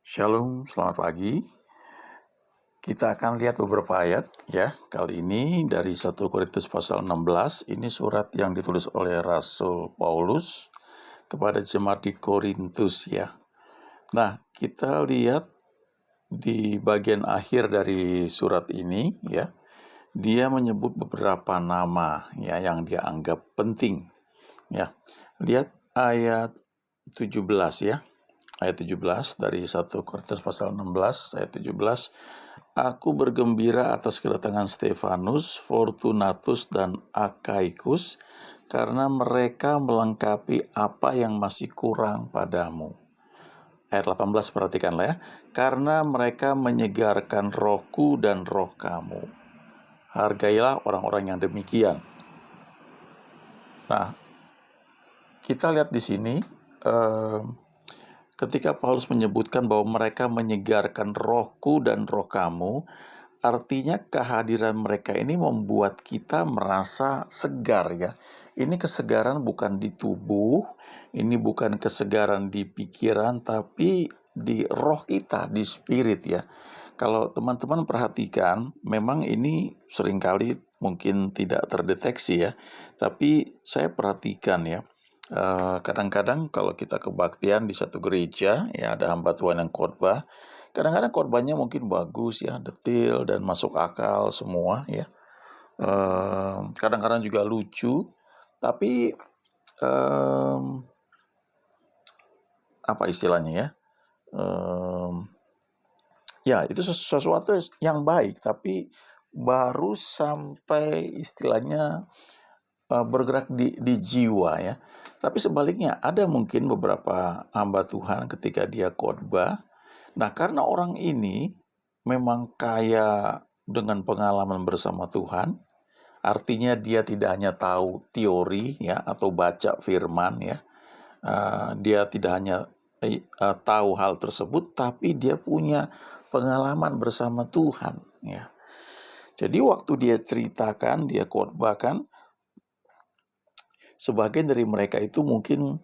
Shalom, selamat pagi. Kita akan lihat beberapa ayat ya. Kali ini dari 1 Korintus pasal 16, ini surat yang ditulis oleh Rasul Paulus kepada jemaat di Korintus ya. Nah, kita lihat di bagian akhir dari surat ini ya. Dia menyebut beberapa nama ya yang dia anggap penting ya. Lihat ayat 17 ya. Ayat 17 dari 1 Korintus pasal 16 ayat 17. Aku bergembira atas kedatangan Stefanus, Fortunatus, dan Akaikus, karena mereka melengkapi apa yang masih kurang padamu. Ayat 18 perhatikanlah ya. Karena mereka menyegarkan rohku dan roh kamu. Hargailah orang-orang yang demikian. Nah, kita lihat di sini, ketika Paulus menyebutkan bahwa mereka menyegarkan rohku dan roh kamu, artinya kehadiran mereka ini membuat kita merasa segar ya. Ini kesegaran bukan di tubuh, ini bukan kesegaran di pikiran, tapi di roh kita, di spirit ya. Kalau teman-teman perhatikan, memang ini seringkali mungkin tidak terdeteksi ya. Tapi saya perhatikan ya, kadang-kadang kalau kita kebaktian di satu gereja, ya ada hamba Tuhan yang khotbah, kadang-kadang khotbahnya mungkin bagus ya, detail dan masuk akal semua ya. Kadang-kadang juga lucu, tapi apa istilahnya ya? Ya itu sesuatu yang baik, tapi baru sampai istilahnya bergerak di jiwa ya. Tapi sebaliknya ada mungkin beberapa hamba Tuhan ketika dia khotbah. Nah, karena orang ini memang kaya dengan pengalaman bersama Tuhan, artinya dia tidak hanya tahu teori ya atau baca firman ya. Dia tidak hanya tahu hal tersebut, tapi dia punya pengalaman bersama Tuhan ya. Jadi waktu dia ceritakan, dia khotbahkan, sebagian dari mereka itu mungkin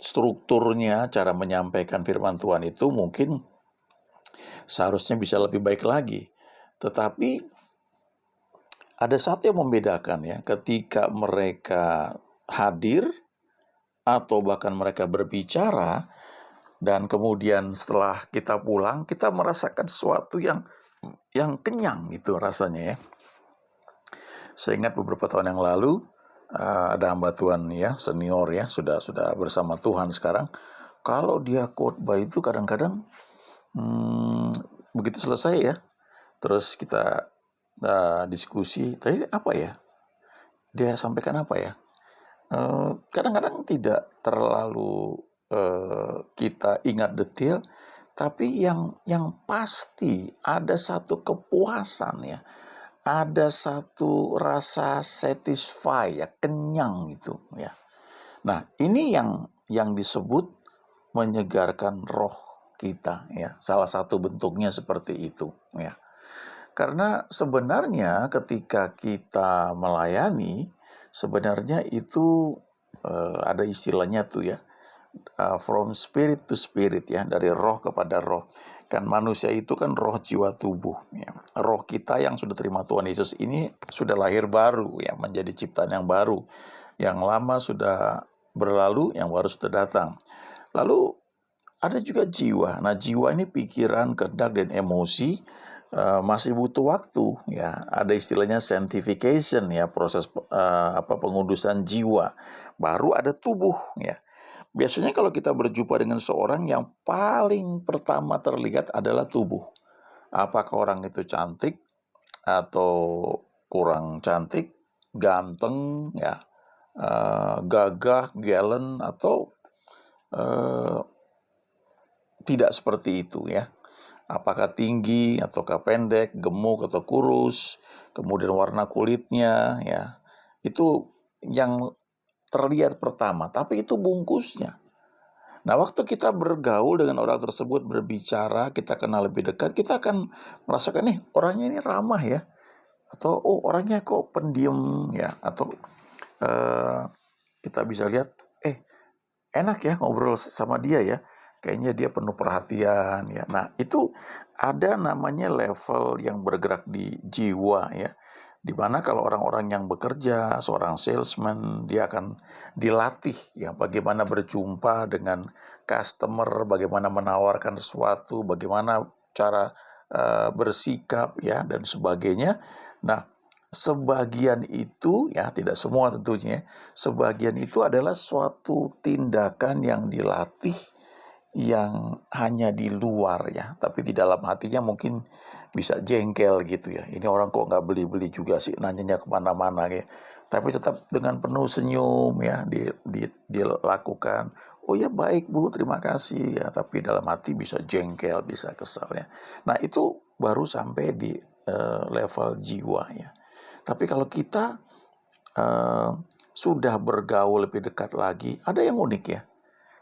strukturnya, cara menyampaikan firman Tuhan itu mungkin seharusnya bisa lebih baik lagi. Tetapi ada satu yang membedakan ya, ketika mereka hadir atau bahkan mereka berbicara, dan kemudian setelah kita pulang, kita merasakan sesuatu yang kenyang gitu rasanya ya. Saya ingat beberapa tahun yang lalu, ada hamba Tuhan ya, senior ya, sudah bersama Tuhan sekarang. Kalau dia khotbah itu kadang-kadang begitu selesai ya, terus kita diskusi, tadi apa ya? Dia sampaikan apa ya? Kadang-kadang tidak terlalu kita ingat detail, tapi yang pasti ada satu kepuasan ya, ada satu rasa satisfy ya, kenyang gitu ya. Nah, ini yang disebut menyegarkan roh kita ya. Salah satu bentuknya seperti itu ya. Karena sebenarnya ketika kita melayani, sebenarnya itu ada istilahnya tuh ya, from spirit to spirit ya, dari roh kepada roh. Kan manusia itu kan roh, jiwa, tubuh ya. Roh kita yang sudah terima Tuhan Yesus ini sudah lahir baru ya, menjadi ciptaan yang baru. Yang lama sudah berlalu, yang baru sudah datang. Lalu ada juga jiwa. Nah, jiwa ini pikiran, kehendak, dan emosi masih butuh waktu ya. Ada istilahnya sanctification ya, proses pengudusan jiwa. Baru ada tubuh ya. Biasanya kalau kita berjumpa dengan seorang, yang paling pertama terlihat adalah tubuh. Apakah orang itu cantik atau kurang cantik, ganteng ya, gagah, gallant, atau tidak seperti itu ya. Apakah tinggi ataukah pendek, gemuk atau kurus, kemudian warna kulitnya ya. Itu yang terlihat pertama, tapi itu bungkusnya. Nah, waktu kita bergaul dengan orang tersebut, berbicara, kita kenal lebih dekat, kita akan merasakan nih orangnya ini ramah ya, atau oh orangnya kok pendiam ya, atau kita bisa lihat enak ya ngobrol sama dia ya. kayaknya dia penuh perhatian ya. Nah, itu ada namanya level yang bergerak di jiwa ya. Di mana kalau orang-orang yang bekerja, seorang salesman, dia akan dilatih ya bagaimana berjumpa dengan customer, bagaimana menawarkan sesuatu, bagaimana cara bersikap ya dan sebagainya. Nah, sebagian itu ya, tidak semua tentunya, sebagian itu adalah suatu tindakan yang dilatih yang hanya di luar ya, tapi di dalam hatinya mungkin bisa jengkel gitu ya. Ini orang kok nggak beli-beli juga sih, nanyanya kemana-mana ya. Tapi tetap dengan penuh senyum ya dilakukan. Oh ya baik Bu, terima kasih ya. Tapi dalam hati bisa jengkel, bisa kesal ya. Nah itu baru sampai di level jiwa ya. Tapi kalau kita sudah bergaul lebih dekat lagi, ada yang unik ya.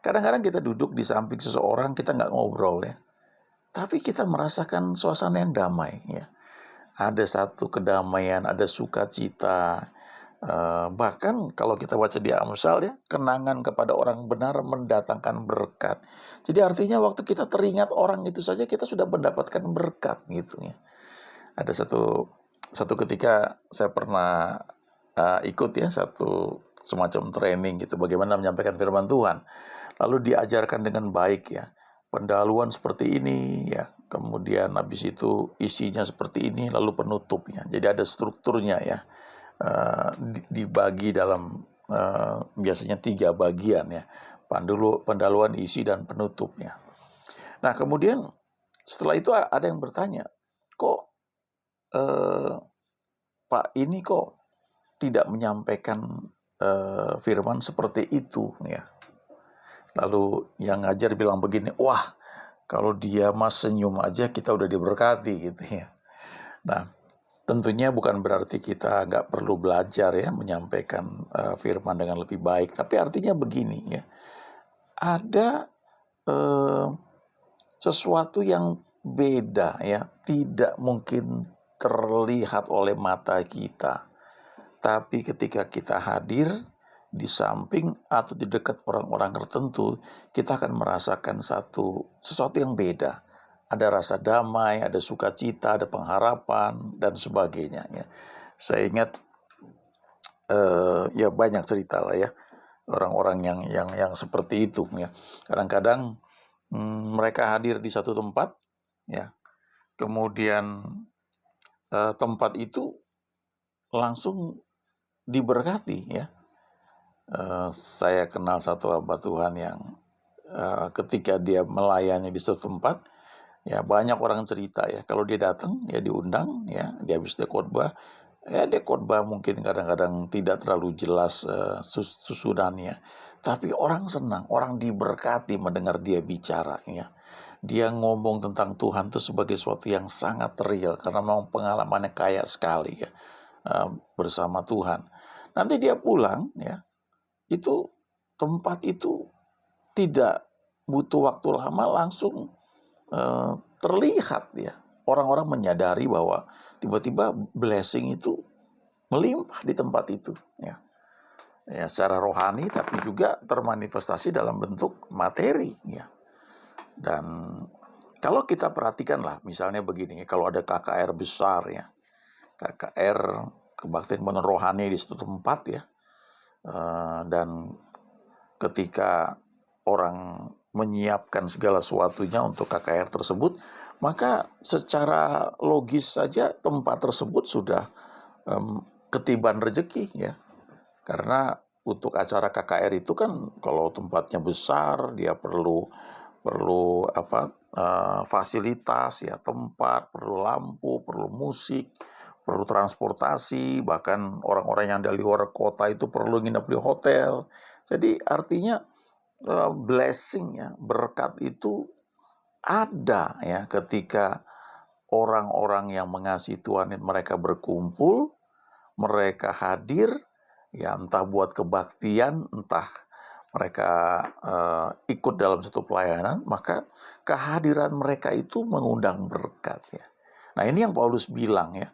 Kadang-kadang kita duduk di samping seseorang, kita nggak ngobrol ya. Tapi kita merasakan suasana yang damai ya. Ada satu kedamaian, ada sukacita. Bahkan kalau kita baca di Amsal ya, kenangan kepada orang benar mendatangkan berkat. Jadi artinya waktu kita teringat orang itu saja kita sudah mendapatkan berkat gitu ya. Ada satu ketika saya pernah ikut ya satu semacam training gitu, bagaimana menyampaikan firman Tuhan. Lalu diajarkan dengan baik ya, pendahuluan seperti ini ya, kemudian habis itu isinya seperti ini, lalu penutupnya. Jadi ada strukturnya ya, dibagi dalam biasanya 3 bagian ya, pendahuluan, isi, dan penutupnya. Nah kemudian setelah itu ada yang bertanya, kok Pak ini kok tidak menyampaikan firman seperti itu ya. Lalu yang ngajar bilang begini, wah kalau dia mas senyum aja kita udah diberkati gitu ya. Nah tentunya bukan berarti kita nggak perlu belajar ya menyampaikan firman dengan lebih baik. Tapi artinya begini ya, ada sesuatu yang beda ya, tidak mungkin terlihat oleh mata kita. Tapi ketika kita hadir di samping atau di dekat orang-orang tertentu, kita akan merasakan sesuatu yang beda. Ada rasa damai, ada sukacita, ada pengharapan, dan sebagainya. Ya. Saya ingat, ya banyak cerita lah ya, orang-orang yang seperti itu. Ya. Kadang-kadang mereka hadir di satu tempat, ya, kemudian tempat itu langsung diberkati ya. Saya kenal satu hamba Tuhan yang ketika dia melayani di suatu tempat, ya banyak orang cerita ya, kalau dia datang ya diundang ya, dia habis dia khotbah, ya dia khotbah mungkin kadang-kadang tidak terlalu jelas susunannya, tapi orang senang, orang diberkati mendengar dia bicara ya. Dia ngomong tentang Tuhan itu sebagai sesuatu yang sangat real karena memang pengalamannya kaya sekali ya bersama Tuhan. Nanti dia pulang ya, itu tempat itu tidak butuh waktu lama langsung terlihat ya. Orang-orang menyadari bahwa tiba-tiba blessing itu melimpah di tempat itu ya. Ya secara rohani tapi juga termanifestasi dalam bentuk materi ya. Dan kalau kita perhatikanlah misalnya begini, kalau ada KKR besar ya, KKR kebaktian rohani di suatu tempat ya, dan ketika orang menyiapkan segala sesuatunya untuk KKR tersebut, maka secara logis saja tempat tersebut sudah ketiban rezeki ya. Karena untuk acara KKR itu kan kalau tempatnya besar, dia perlu fasilitas ya, tempat, perlu lampu, perlu musik, perlu transportasi, bahkan orang-orang yang dari luar kota itu perlu nginep di hotel. Jadi artinya blessing ya, berkat itu ada ya ketika orang-orang yang mengasihi Tuhan mereka berkumpul, mereka hadir ya, entah buat kebaktian, entah mereka ikut dalam satu pelayanan, maka kehadiran mereka itu mengundang berkat ya. Nah ini yang Paulus bilang ya,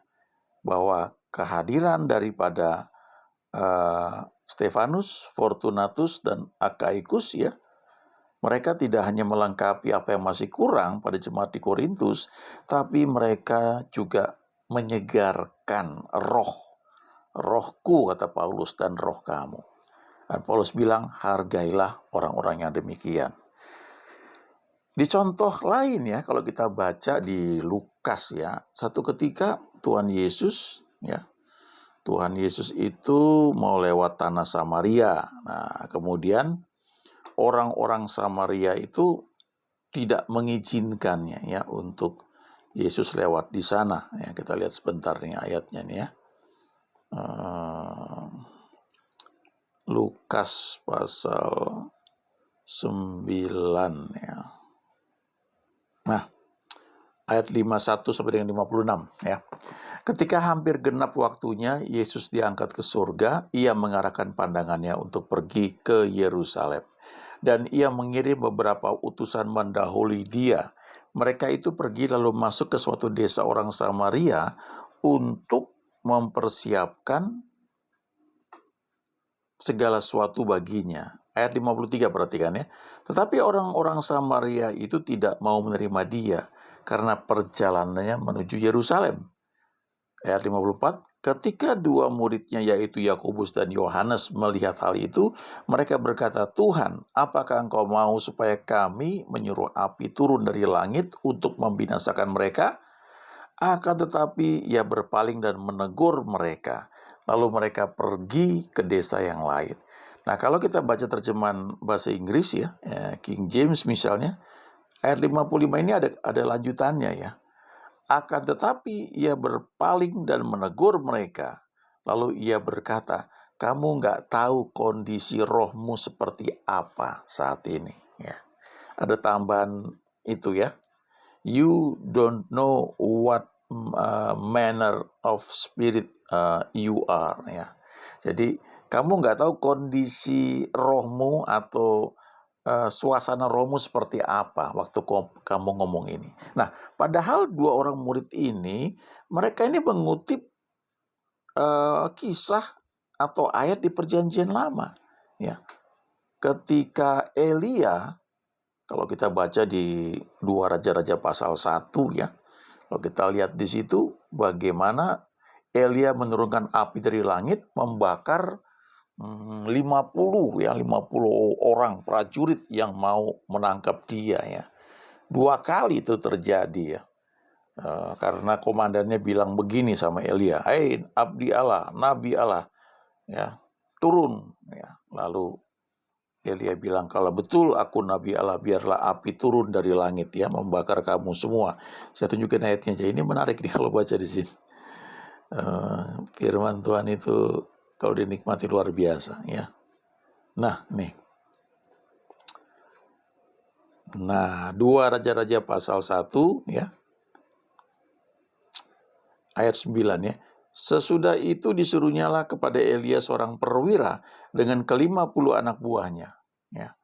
bahwa kehadiran daripada Stefanus, Fortunatus, dan Akaikus ya, Mereka tidak hanya melengkapi apa yang masih kurang pada jemaat di Korintus, tapi mereka juga menyegarkan rohku, kata Paulus, dan roh kamu. Dan Paulus bilang, hargailah orang-orang yang demikian. Di contoh lain ya, kalau kita baca di Lukas ya, satu ketika Tuhan Yesus itu mau lewat tanah Samaria. Nah, kemudian orang-orang Samaria itu tidak mengizinkannya ya untuk Yesus lewat di sana. Ya, kita lihat sebentar nih ayatnya nih ya. Lukas pasal 9 ya. Nah, ayat 51 sampai dengan 56 ya. Ketika hampir genap waktunya Yesus diangkat ke surga, ia mengarahkan pandangannya untuk pergi ke Yerusalem. Dan ia mengirim beberapa utusan mendahului dia. Mereka itu pergi lalu masuk ke suatu desa orang Samaria untuk mempersiapkan segala sesuatu baginya. Ayat 53 perhatikan ya. Tetapi orang-orang Samaria itu tidak mau menerima dia karena perjalanannya menuju Yerusalem. Ayat 54, ketika dua muridnya yaitu Yakobus dan Yohanes melihat hal itu, mereka berkata, Tuhan, apakah engkau mau supaya kami menyuruh api turun dari langit untuk membinasakan mereka? Akan tetapi ia berpaling dan menegur mereka. Lalu mereka pergi ke desa yang lain. Nah, kalau kita baca terjemahan bahasa Inggris ya, King James misalnya, ayat 55 ini ada lanjutannya ya. Akan tetapi ia berpaling dan menegur mereka. Lalu ia berkata, kamu nggak tahu kondisi rohmu seperti apa saat ini. Ya. Ada tambahan itu ya. You don't know what manner of spirit you are. Ya. Jadi kamu nggak tahu kondisi rohmu atau suasana rohmu seperti apa waktu kamu ngomong ini. Nah, padahal dua orang murid ini, mereka ini mengutip kisah atau ayat di Perjanjian Lama. Ya, ketika Elia, kalau kita baca di 2 Raja-Raja pasal 1 ya, kalau kita lihat di situ bagaimana Elia menurunkan api dari langit membakar 50 orang prajurit yang mau menangkap dia ya. 2 kali itu terjadi ya. Karena komandannya bilang begini sama Elia, "Hei abdi Allah, nabi Allah, ya, turun." Ya. Lalu Elia bilang, "Kalau betul aku nabi Allah, biarlah api turun dari langit ya, membakar kamu semua." Saya tunjukin ayatnya aja. Ini menarik nih kalau baca di sini. Firman Tuhan itu kalau dinikmati luar biasa ya. Nah, nih. Nah, 2 Raja-Raja pasal 1 ya. Ayat 9 ya. Sesudah itu disuruhnyalah kepada Elia seorang perwira dengan ke-50 anak buahnya. Ya.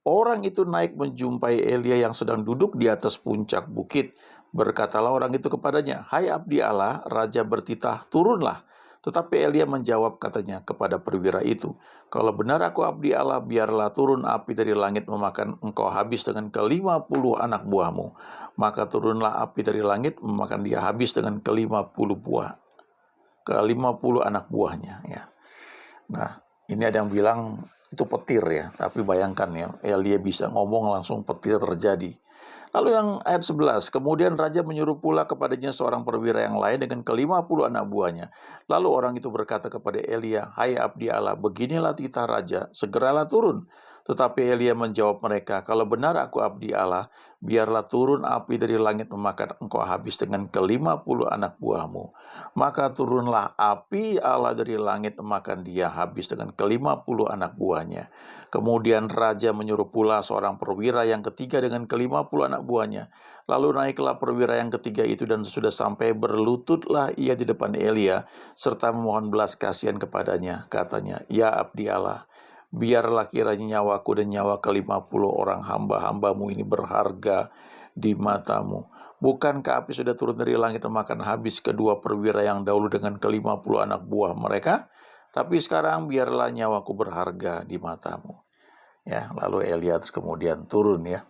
Orang itu naik menjumpai Elia yang sedang duduk di atas puncak bukit. Berkatalah orang itu kepadanya, "Hai abdi Allah, raja bertitah, turunlah." Tetapi Elia menjawab katanya kepada perwira itu, "Kalau benar aku abdi Allah, biarlah turun api dari langit memakan engkau habis dengan ke-50 anak buahmu." Maka turunlah api dari langit memakan dia habis dengan ke-50 anak buahnya. Ya. Nah, ini ada yang bilang itu petir ya, tapi bayangkan ya, Elia bisa ngomong langsung petir terjadi. Lalu yang ayat 11, kemudian raja menyuruh pula kepadanya seorang perwira yang lain dengan ke-50 anak buahnya. Lalu orang itu berkata kepada Elia, "Hai abdi Allah, beginilah titah raja, segeralah turun." Tetapi Elia menjawab mereka, "Kalau benar aku abdi Allah, biarlah turun api dari langit memakan engkau habis dengan ke-50 anak buahmu." Maka turunlah api Allah dari langit memakan dia habis dengan ke-50 anak buahnya. Kemudian raja menyuruh pula seorang perwira yang ketiga dengan ke-50 anak buahnya. Lalu naiklah perwira yang ketiga itu dan sudah sampai berlututlah ia di depan Elia serta memohon belas kasihan kepadanya. Katanya, "Ya abdi Allah, biarlah kiranya nyawaku dan nyawa ke-50 orang hamba-hambamu ini berharga di matamu. Bukankah api sudah turun dari langit memakan habis kedua perwira yang dahulu dengan ke-50 anak buah mereka? Tapi sekarang biarlah nyawaku berharga di matamu." ya. Lalu Elia terus kemudian turun ya,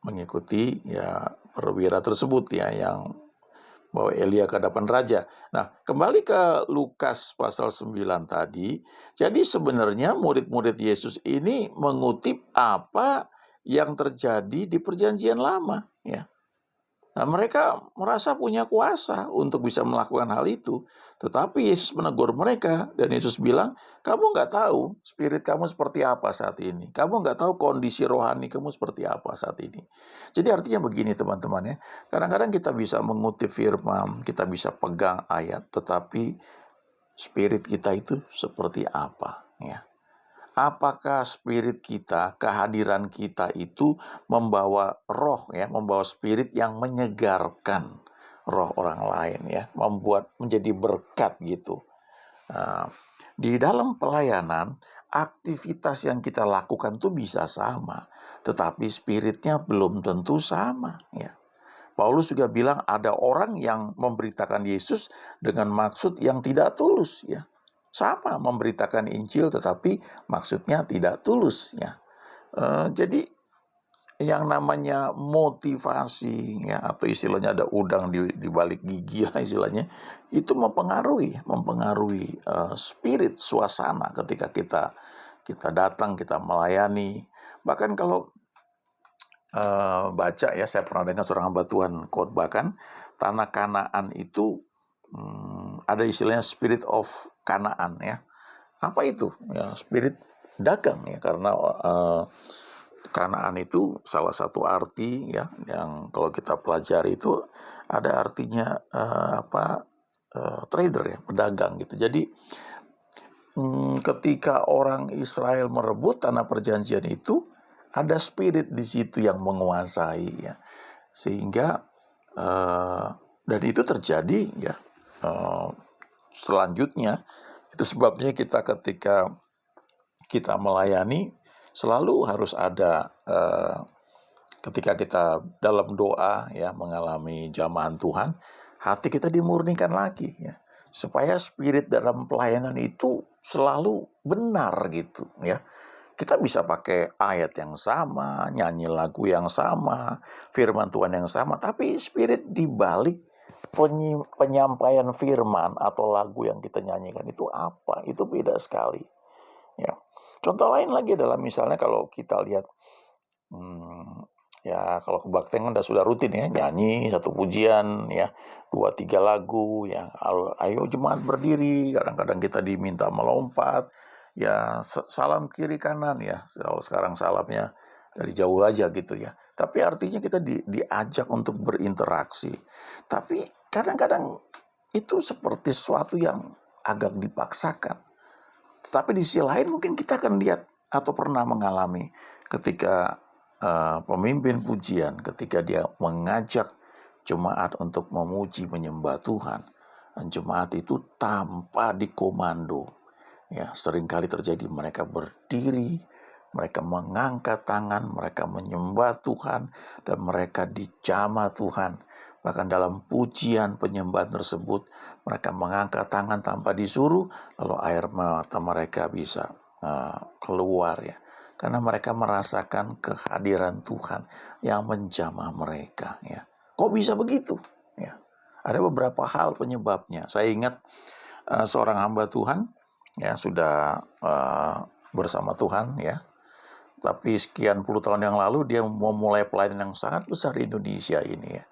mengikuti ya perwira tersebut ya, yang bawa Elia ke hadapan raja. Nah, kembali ke Lukas pasal 9 tadi. Jadi sebenarnya murid-murid Yesus ini mengutip apa yang terjadi di perjanjian lama ya. Nah, mereka merasa punya kuasa untuk bisa melakukan hal itu. Tetapi Yesus menegur mereka, dan Yesus bilang, kamu nggak tahu spirit kamu seperti apa saat ini. Kamu nggak tahu kondisi rohani kamu seperti apa saat ini. Jadi artinya begini teman-teman ya. Kadang-kadang kita bisa mengutip firman, kita bisa pegang ayat, tetapi spirit kita itu seperti apa ya. Apakah spirit kita, kehadiran kita itu membawa roh ya, membawa spirit yang menyegarkan roh orang lain ya, membuat menjadi berkat gitu. Nah, di dalam pelayanan, aktivitas yang kita lakukan tuh bisa sama, tetapi spiritnya belum tentu sama ya. Paulus juga bilang ada orang yang memberitakan Yesus dengan maksud yang tidak tulus ya. Sama memberitakan Injil tetapi maksudnya tidak tulus ya. Jadi yang namanya motivasi ya, atau istilahnya ada udang di balik gigi lah istilahnya, itu mempengaruhi spirit, suasana ketika kita datang, kita melayani. Bahkan kalau baca ya, saya pernah dengar seorang hamba Tuhan khotbahkan, tanah Kanaan itu ada istilahnya spirit of Kanaan ya. Apa itu? Ya, spirit dagang ya, karena Kanaan itu salah satu arti ya, yang kalau kita pelajari itu ada artinya trader ya, pedagang gitu. Jadi ketika orang Israel merebut tanah perjanjian itu, ada spirit di situ yang menguasai ya, sehingga dan itu terjadi ya. Selanjutnya itu sebabnya kita ketika kita melayani selalu harus ada ketika kita dalam doa ya, mengalami jamahan Tuhan, hati kita dimurnikan lagi ya, supaya spirit dalam pelayanan itu selalu benar gitu ya. Kita bisa pakai ayat yang sama, nyanyi lagu yang sama, firman Tuhan yang sama, tapi spirit di balik penyampaian firman atau lagu yang kita nyanyikan itu apa? Itu beda sekali. Ya. Contoh lain lagi adalah misalnya kalau kita lihat, ya kalau kebaktian kan sudah rutin ya, nyanyi satu pujian ya, 2-3 lagu ya, ayo jemaat berdiri, kadang-kadang kita diminta melompat. Ya, salam kiri kanan ya. Kalau sekarang salamnya dari jauh aja gitu ya. Tapi artinya kita diajak untuk berinteraksi. Tapi kadang-kadang itu seperti sesuatu yang agak dipaksakan. Tapi di sisi lain mungkin kita akan lihat atau pernah mengalami ketika pemimpin pujian, ketika dia mengajak jemaat untuk memuji menyembah Tuhan, dan jemaat itu tanpa dikomando. Ya, seringkali terjadi mereka berdiri, mereka mengangkat tangan, mereka menyembah Tuhan, dan mereka dijamah Tuhan. Bahkan dalam pujian penyembahan tersebut, mereka mengangkat tangan tanpa disuruh, lalu air mata mereka bisa keluar ya. Karena mereka merasakan kehadiran Tuhan yang menjamah mereka ya. Kok bisa begitu? Ya. Ada beberapa hal penyebabnya. Saya ingat seorang hamba Tuhan ya, sudah bersama Tuhan ya, tapi sekian puluh tahun yang lalu dia memulai pelayanan yang sangat besar di Indonesia ini ya,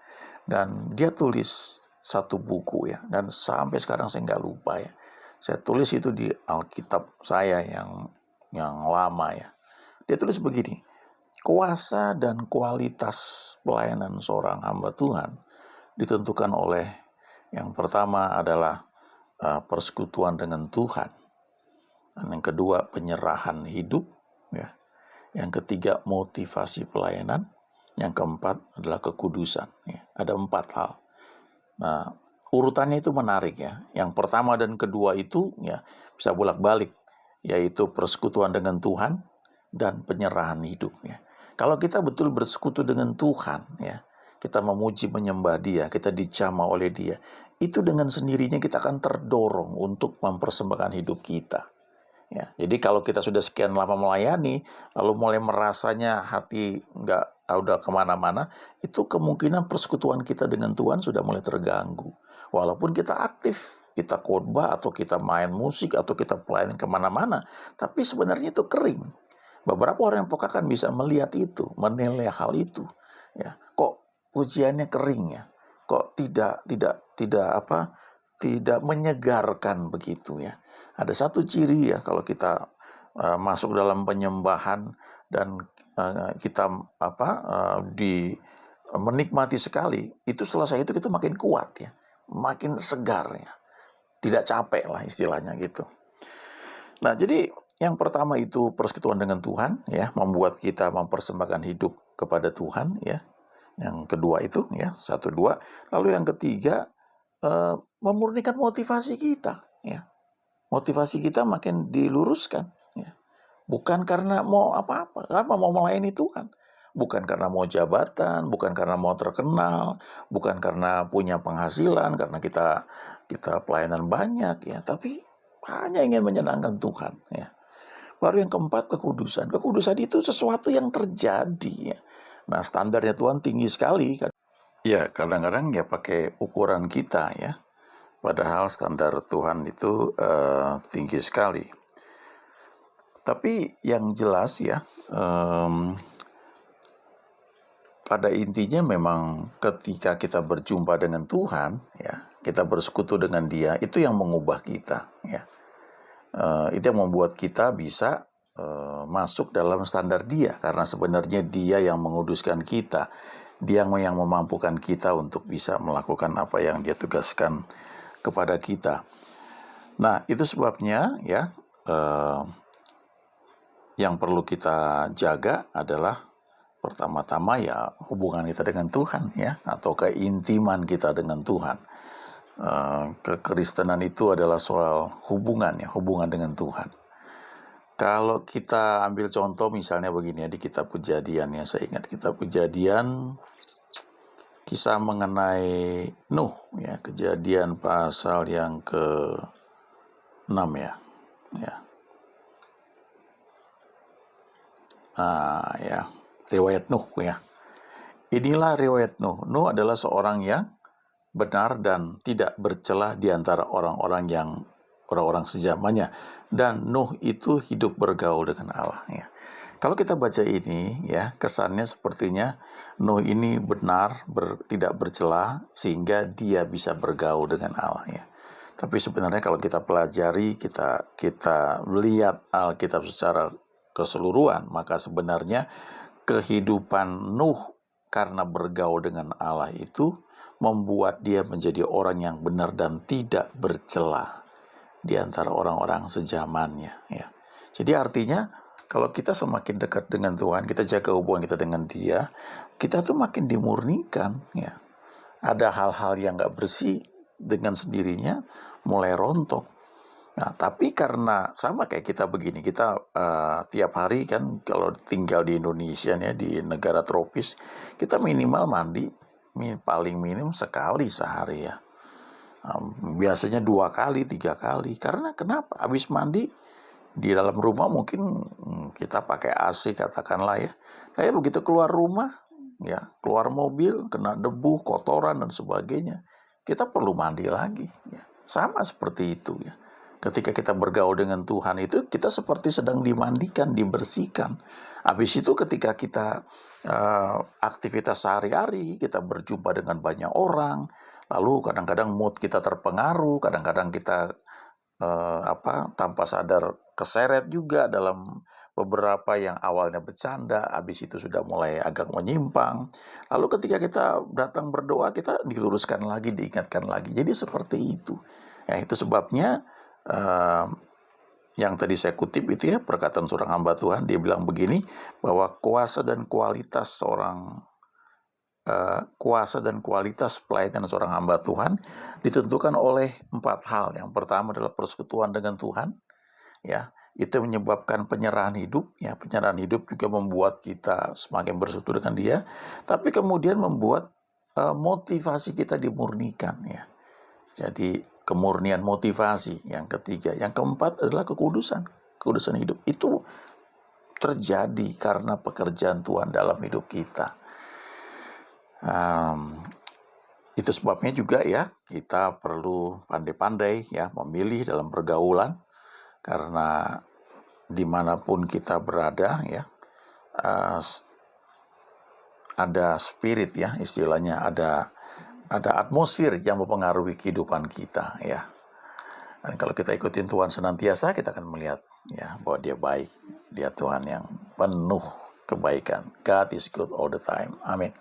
dan dia tulis satu buku ya, dan sampai sekarang saya nggak lupa ya, saya tulis itu di Alkitab saya yang lama ya. Dia tulis begini, kuasa dan kualitas pelayanan seorang hamba Tuhan ditentukan oleh, yang pertama adalah persekutuan dengan Tuhan. Dan yang kedua, penyerahan hidup ya. Yang ketiga, motivasi pelayanan. Yang keempat adalah kekudusan ya. Ada 4 hal. Nah, urutannya itu menarik ya. Yang pertama dan kedua itu ya bisa bolak-balik, yaitu persekutuan dengan Tuhan dan penyerahan hidup ya. Kalau kita betul bersekutu dengan Tuhan ya, kita memuji menyembah Dia, kita dijamah oleh Dia, itu dengan sendirinya kita akan terdorong untuk mempersembahkan hidup kita. Ya, jadi kalau kita sudah sekian lama melayani, lalu mulai merasanya hati udah kemana-mana, itu kemungkinan persekutuan kita dengan Tuhan sudah mulai terganggu. Walaupun kita aktif, kita khotbah atau kita main musik atau kita pelayanan kemana-mana, tapi sebenarnya itu kering. Beberapa orang yang peka kan bisa melihat itu, menilai hal itu. Ya, kok pujiannya kering ya? Kok tidak menyegarkan begitu ya? Ada satu ciri ya kalau kita masuk dalam penyembahan dan kita menikmati sekali, itu selesai itu kita makin kuat ya, makin segar ya, tidak capek lah istilahnya gitu. Nah, jadi yang pertama itu persekutuan dengan Tuhan ya, membuat kita mempersembahkan hidup kepada Tuhan ya. Yang kedua itu ya, 1, 2. Lalu yang ketiga memurnikan motivasi kita ya. Motivasi kita makin diluruskan ya. Bukan karena mau apa-apa, karena mau melayani Tuhan. Bukan karena mau jabatan, bukan karena mau terkenal, bukan karena punya penghasilan, karena kita pelayanan banyak ya, tapi hanya ingin menyenangkan Tuhan ya. Baru yang keempat, kekudusan. Kekudusan itu sesuatu yang terjadi ya. Nah, standarnya Tuhan tinggi sekali. Ya, kadang-kadang ya pakai ukuran kita ya. Padahal standar Tuhan itu tinggi sekali. Tapi yang jelas ya, pada intinya memang ketika kita berjumpa dengan Tuhan ya, kita bersekutu dengan Dia, itu yang mengubah kita ya. Itu yang membuat kita bisa masuk dalam standar Dia, karena sebenarnya Dia yang menguduskan kita, Dia yang memampukan kita untuk bisa melakukan apa yang Dia tugaskan kepada kita. Nah, itu sebabnya ya, yang perlu kita jaga adalah pertama-tama ya hubungan kita dengan Tuhan ya, atau keintiman kita dengan Tuhan. Kekristenan itu adalah soal hubungan ya, hubungan dengan Tuhan. Kalau kita ambil contoh misalnya begini ya, di kitab Kejadian ya, saya ingat kitab Kejadian, kisah mengenai Nuh ya, Kejadian pasal yang ke-6 ya. Ya, riwayat Nuh ya. Inilah riwayat Nuh. Nuh adalah seorang yang benar dan tidak bercela di antara orang-orang sejamannya, dan Nuh itu hidup bergaul dengan Allah ya. Kalau kita baca ini ya, kesannya sepertinya Nuh ini benar, tidak bercela sehingga dia bisa bergaul dengan Allah ya. Tapi sebenarnya kalau kita pelajari, kita lihat Alkitab secara keseluruhan, maka sebenarnya kehidupan Nuh karena bergaul dengan Allah itu membuat dia menjadi orang yang benar dan tidak bercela di antara orang-orang sejamannya ya. Jadi artinya kalau kita semakin dekat dengan Tuhan, kita jaga hubungan kita dengan Dia, kita tuh makin dimurnikan ya. Ada hal-hal yang gak bersih dengan sendirinya mulai rontok. Nah, tapi karena sama kayak kita begini, kita tiap hari kan kalau tinggal di Indonesia ya, di negara tropis, kita minimal mandi paling minim sekali sehari ya. Biasanya 2 kali, 3 kali. Karena kenapa? Habis mandi di dalam rumah mungkin kita pakai AC katakanlah ya. Tapi begitu keluar rumah ya, keluar mobil kena debu, kotoran dan sebagainya, kita perlu mandi lagi ya. Sama seperti itu ya. Ketika kita bergaul dengan Tuhan itu kita seperti sedang dimandikan, dibersihkan. Habis itu ketika kita aktivitas sehari-hari, kita berjumpa dengan banyak orang, lalu kadang-kadang mood kita terpengaruh, kadang-kadang kita tanpa sadar keseret juga dalam beberapa yang awalnya bercanda, habis itu sudah mulai agak menyimpang. Lalu ketika kita datang berdoa, kita diluruskan lagi, diingatkan lagi. Jadi seperti itu. Ya, itu sebabnya yang tadi saya kutip itu ya, perkataan seorang hamba Tuhan, dia bilang begini, bahwa kuasa dan kualitas pelayanan seorang hamba Tuhan ditentukan oleh 4 hal. Yang pertama adalah persekutuan dengan Tuhan ya, itu menyebabkan penyerahan hidup ya. Penyerahan hidup juga membuat kita semakin bersekutu dengan Dia, tapi kemudian membuat motivasi kita dimurnikan ya. Jadi kemurnian motivasi yang ketiga. Yang keempat adalah kekudusan. kekudusan hidup itu terjadi karena pekerjaan Tuhan dalam hidup kita. Itu sebabnya juga ya kita perlu pandai-pandai ya memilih dalam pergaulan, karena dimanapun kita berada ya ada spirit ya, istilahnya ada atmosfer yang mempengaruhi kehidupan kita ya. Dan kalau kita ikutin Tuhan senantiasa, kita akan melihat ya bahwa Dia baik, Dia Tuhan yang penuh kebaikan. God is good all the time. Amin.